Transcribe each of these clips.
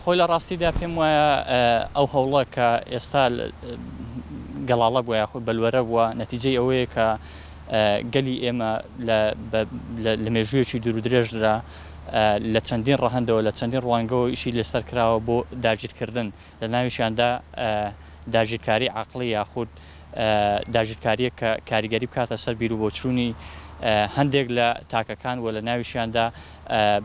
خۆی لە ڕاستیدا پێم وایە ئەو هەوڵە کە ئێستا گەڵاڵە بووە یاخود بەلوەرە بووە نەتیجەی ئەوەیە کە گەلی ئێمە لە مێژوویەکی دوور و درێژدا لە چەندین ڕەهەندەوە لە چەندین ڕوانگەەوە ئیشی لەسەر کراوە بۆ داگیرکردن لە ناویشیاندا داگیرکاری عەقڵی یاخود داگیرکاریە کە کاریگەری بکاتە سەر بیر و بۆچوونی هەندێک لە تاکەکان و لە ناویشیاندا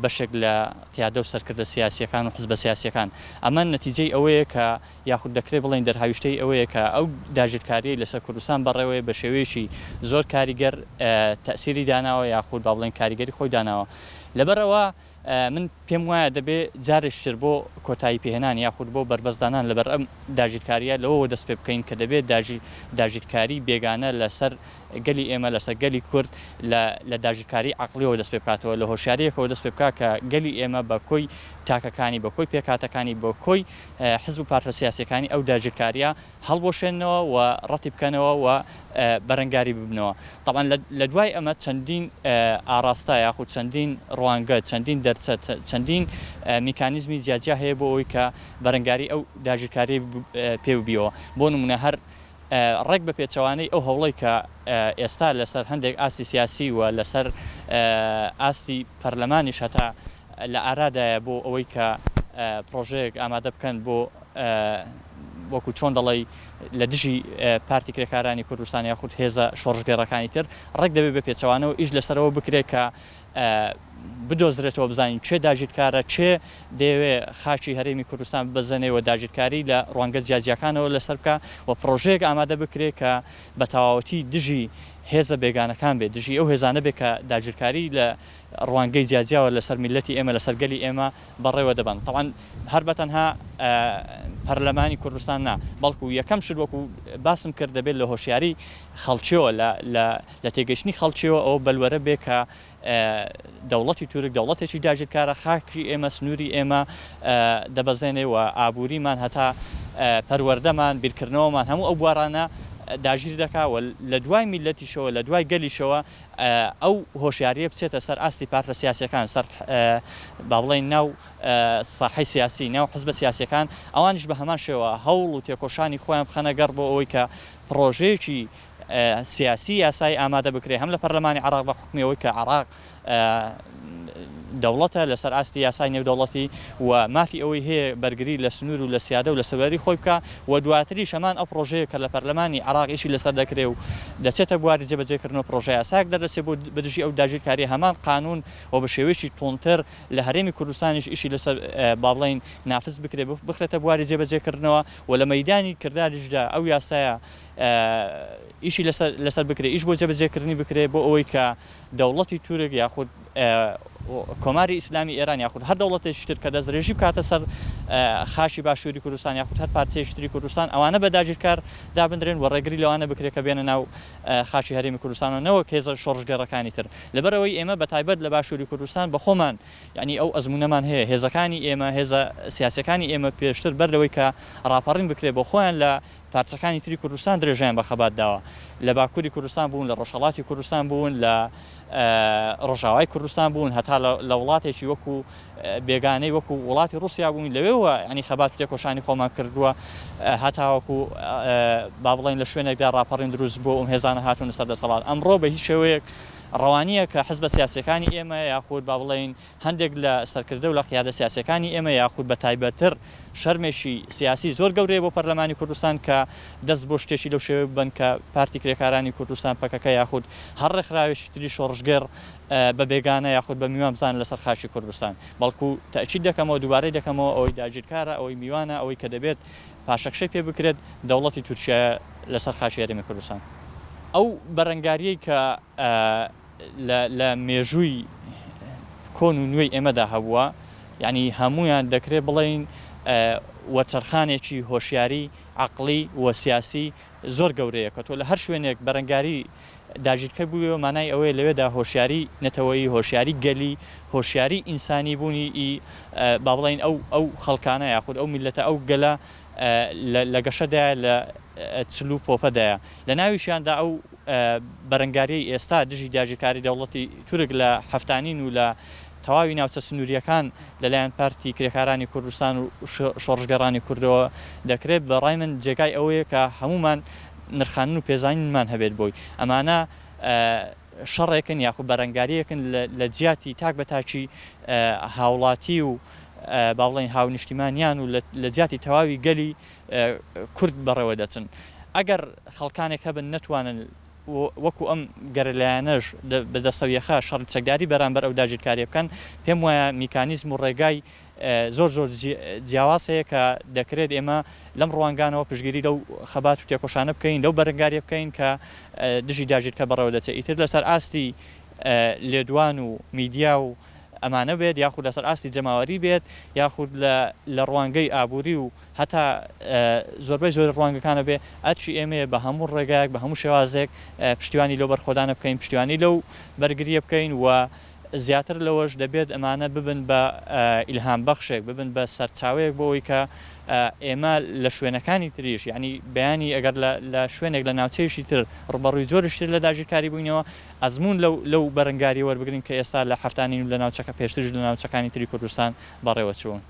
بەشێک لە قیادە و سەرکردە سیاسیەکان و حزبە سیاسیەکان ئەمە نەتیجەی ئەوەیە کە یاخود دەکرێت بڵێن دەرهاویشتەی ئەوەیە کە ئەو داگیرکاریە لەسەر کوردستان بەڕێوەیە بە شێوەیەکی زۆر کاریگەر تەسیری داناوە یاخود با بڵێن کاریگەری خۆی داناوە لەبەرەوە من پێم وایە دەبێت جارێکتر بۆ کۆتایی پێهێنان یاخود بۆ بربەزدانان لەبەر ئەم داگیرکاریە لەوەوە دەست پێ بکەین کە دەبێت داگیرکاری بێگانە لەسەر گەلی ئێمە لەسەر گەلی کورد لە داگیرکاری عەقڵیەوە دەست پێ بکاتەوە لە هۆشیارەیەکەوە دەست پێ بکات کە گەلی ئێمە بە کۆی تاکەکانی بە کۆی پێکاتەکانی بە کۆی حزب و پارتە سیاسیەکانی ئەو داگیرکاریە هەڵبۆشێنەوە و ڕەتی بکەنەوە و بەرەنگاری ببنەوە طبعا لە دوای ئەمە چەندین ئاڕاستە یاخود چەندین ڕوانگە چەندین دەرچە چەندین میکانیزمی جیاجیا هەیە بۆ ئەوەی کە بەرەنگاری ئەو داگیرکاری پێوبیەوە بۆ نمونە هەر ڕێک بە پێچەوانەی ئەو هەوڵی کە ئێستا لەسەر هەندێک ئاستی سیاسی و لەسەر ئاستی پەرلەمانیش هەتا لە ئارادایە بۆ ئەوەی کە پرۆژەیەک ئامادە بکەن بۆ وەکو چۆن دەڵی لە دژی پارتی کرێکارانی کوردستان یاخود هێزە شۆڕژگەڕەکانی تر ڕێک دەبێت بە پێچەوانەوە ئیش لەسەرەوە بکرێت کە بدۆزرێتەوە بزانین چێ داگیرکارە چێ دەیەوێ خاچی هەرێمی کوردستان بزەنێەوە داگیرکاری لە ڕوانگە جیاجیەکانەوە لەسەر بکە و پرۆژەیەک ئامادە بکرێت کە بە تەواوەتی دژی هێزە بێگانەکان بێت دژی ئەو هێزانە بێت کە داگیرکاری لە ڕوانگەی جیاجیاوە لەسەر میلەتی ئێمە لەسەر گەلی ئێمە بەڕێوە دەبن طبعا هەر بەتەنها پەرلەمانی کوردستان نا بەڵکو یەکەم شت وەکو باسم کرد دەبێت لە هۆشیاری خەڵکیەوە لە تێگەشتنی خەڵکیەوە ئەو بەلوەرە بێ کە دەوڵەتی تورک دەوڵەتێکی داگیرکارە خاکی ئێمە سنووری ئێمە دەبەزێنێەوە ئابووریمان هەتا پەروەردەمان بیرکردنەوەمان هەموو ئەو بوارانە داگیر دەکاوە لە دوای میلەتیشەوە لە دوای گەلیشەوە ئەو هۆشیاریە بچێتە سەر ئاستی پارتە سیاسیەکان سەر با بڵێن ناو ساحەی سیاسی ناو حزبە سیاسیەکان ئەوانش بە هەمان شێوە هەوڵ و تێکۆشانی خۆیان بخەنە گەڕ بۆ ئەوەی کە پرۆژەیەکی سیاسی یاسای ئامادە بکرێت هەم لە پەرلەمانی عێراق بە حکمیەوەی کە عێراق دەوڵەتە لەسەر ئاستی یاسای نێودەوڵەتی و مافی ئەوەی هەیە بەرگری لە سنوور و لە سیادە و لە سەواری خۆی بکە و دواتری شەمان ئەو پرۆژەیە کە لە پەرلەمانی عێراق ئیشی لەسەر دەکرێت و دەچێتە بواری جێبەجێکردنەوە پرۆژە یاساک دەرەچێت بۆ بەدژی ئەو داگیرکاری هەمان قانون و بە شێوەیەکی تونتر لە هەرێمی کوردستانیش ئیشی لەسەر با بڵێن نافز بکرێت بخرێتە بواری جێبەجێکردنەوە و لە مەیدانی کرداریشدا ئەو یاسایە ئیشی لەسەر بکرێت ئیش بۆ جێبەجێکردنی بکرێت بۆ ئەوەی کە دەوڵەتی تورک یاخود کۆماری ئیسلامی ئێران یاخود هەر دەوڵەتێکی تر کە دەستدرێژی بکاتە سەر خاشی باشووری کوردستان یاخود هەر پارچەیەکی تری کوردستان ئەوانە بە داگیرکار دابدرێن و ڕێگری لەوانە بکرێت کە بێنە ناو خاشی هەرێمی کوردستانەوە نەوەک هێزە شۆڕژگەڕەکانی تر لەبەرەوەی ئێمە بەتایبەت لە باشووری کوردستان بە خۆمان یعنی ئەو ئەزمونەمان هەیە هێزەکانی ئێمە هێزە سیاسەکانی ئێمە پێشتر بەردەوەی کە ڕاپەڕین بکرێت بۆ خۆیان لە پارچەکانی تری کوردستان درێژیان بە خەبات داوە لە باکووری کوردستان بوون لە ڕۆژهەڵاتی کوردستان بوون لە ڕۆژاوای کوردستان بوون هەتا لە وڵاتێکی وەکو بێگانەی وەکو وڵاتی رووسیا بووین لەوێەوە ینی خەبات تێکۆشانی خۆمان کردووە هەتاوەکو با بڵێن لە شوێنێکدا ڕاپەڕین دروست بۆ ئەم هێزانە هاتوونە سەردەسەڵات ئەمڕۆ بە هیچ شێوەیەک ڕەوانیە کە حزبە سیاسیەکانی ئێمە یاخود با بڵێن هەندێک لە سەرکردە و لە قیادە سیاسیەکانی ئێمە یاخود بە تایبەتر شەرمێکی سیاسی زۆر گەورەیە بۆ پەرلەمانی کوردستان کە دەست بۆ شتێکی لەو شێوە بن کە پارتی کرێکارانی کوردستان پەکەکە یاخود هەر ڕێکخراوێکی تری شۆڕژگەر بە بێگانە یاخود بە میوان بزان لەسەر خاچی کوردستان بەڵکو تاکید دەکەمەوە دووبارەی دەکەمەوە ئەوەی داگیرکارە ئەوەی میوانە ئەوەی کە دەبێت پاشەکشەی پێ بکرێت دەوڵەتی تورکیا لەسەر خاچی هەرێمی کوردستان ئەو بەرەنگاریەی کە لە مێژووی کۆن و نوێی ئێمەدا هەبووە یعنی هەمویان دەکرێت بڵێن وەچەرخانێکی هۆشیاری عەقڵی و سیاسی زۆر گەورەیە کە تۆ لە هەر شوێنێک بەرەنگاری داگیرکە بوویەوە مانای ئەوەیە لەوێدا هۆشیاری نەتەوەیی هۆشیاری گەلی هۆشیاری ئینسانی بوونی با بڵێن ئەو خەڵکانە یاخود ئەو میلەتە ئەو گەلە لە گەشەدایە لە چلو پۆپەدایە لە ناویشیاندا ئەو بەرەنگاری ئێستا دژی داگیرکاری دەوڵەتی تورک لە هەفتانین و لە تەواوی ناوچە سنووریەکان لەلایەن پارتی کرێکارانی کوردستان و شۆڕژگەڕانی کوردەوە دەکرێت بە ڕای من جێگای ئەوەیە کە هەمومان نرخانن و پێزانینمان هەبێت بۆی ئەمانە شەڕێکن یاخود بەرەنگاریەکن لە جیاتی تاک بە تاچی هاوڵاتی و باڵێن هاونیشتیمانیان و لە جیاتی تەواوی گەلی کورد بەڕێوە دەچن ئەگەر خەڵکانێک هەبن نەتوانن وەکو ئەم گەرەلایەنەش بەدەستەویەخە شەڕ چەکداری بەرامبەر ئەو داگیرکاری بکەن پێم وایە میکانیزم و ڕێگای زۆر جیاوازەیە کە دەکرێت ئێمە لەم ڕوانگانەوە پشگیری لەو خەبات و تێکۆشانە بکەین لەو بەرەنگاریە بکەین کە دژی داگیرکە بەڕێوە دەچێت ئیتر لەسەر ئاستی لێدوان و میدیا و ئەمانە بێت یاخود لەسەر ئاستی جەماوەری بێت یاخود لە ڕوانگەی ئابووری و هەتا زۆربەی زۆر ڕوانگەکانە بێ ئەرچی ئێمەیە بە هەموو ڕێگایەک بە هەموو شێوازێک پشتیوانی لەو بەرخۆدانە بکەین پشتیوانی لەو بەرگریە بکەین و زیاتر لەوەش دەبێت ئەمانە ببن بە ئیلهام بەخشێک ببن بە سەرچاوەیەک بۆ ئەوەی کە ئێمە لە شوێنەکانی تریش یعنی بەیانی ئەگەر لە شوێنێک لە ناوچەیەشی تر ڕوبەڕووی زۆرشتر لە داگیرکاری بووینەوە ئەزمون لەو بەرەنگاری وەربگرین کە ئێستا لە هەفتانین و لە ناوچەکە پێشترش لە ناوچەکانی تری کوردستان بەڕێوە چوون.